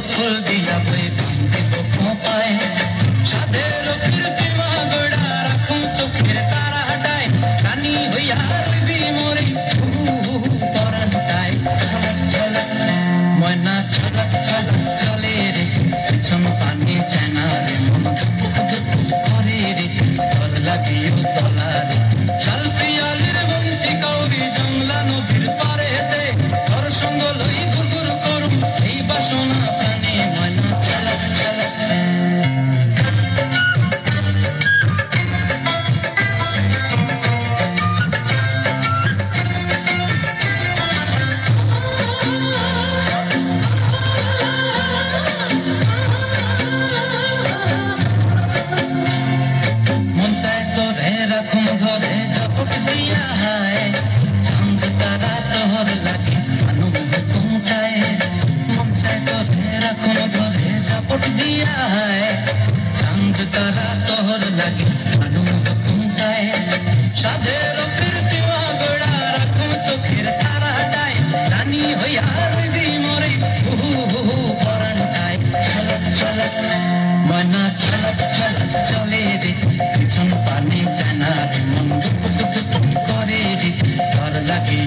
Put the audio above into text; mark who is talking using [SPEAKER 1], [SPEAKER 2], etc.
[SPEAKER 1] ফুল দিয়া বই দিব খোপায় সাধের কীর্তিমা গোড়া রাখুন চোখের তারাটায় রানী হইয়া রইবি মোরে পরানটায় ছলক ছলক ময়না ছলক ছলক চলে রে পিছন পানি চেনা রে মন করে রে তল লাগিও তলারে শালপিয়ালির বন্তি কাউরি জংলা নদীর পারেতে তোর সঙ্গ লই ঘুরঘুর করুম এই বাসনা প্রাণে ময়না ছলক ছলক ধরে ঝপট দিয়া হায় চাঁদ তারা তোহর লাগে আনন্দ কুমটায় মন চায় তোরে রাখুন ধরে ঝপট দিয়া হায় চাঁদ তারা তোহর লাগে আনন্দ কুমটায় সাধের কীর্তিমা গোড়া রাখুন চোখের তারাটায় রানী হইয়া রইবি মোরে পরানটায় ছলক ছলক ময়না ছলক ছলক চলে রে পিছন পানি জানা রে মন দুপ দুপ করে রে তোর লাগে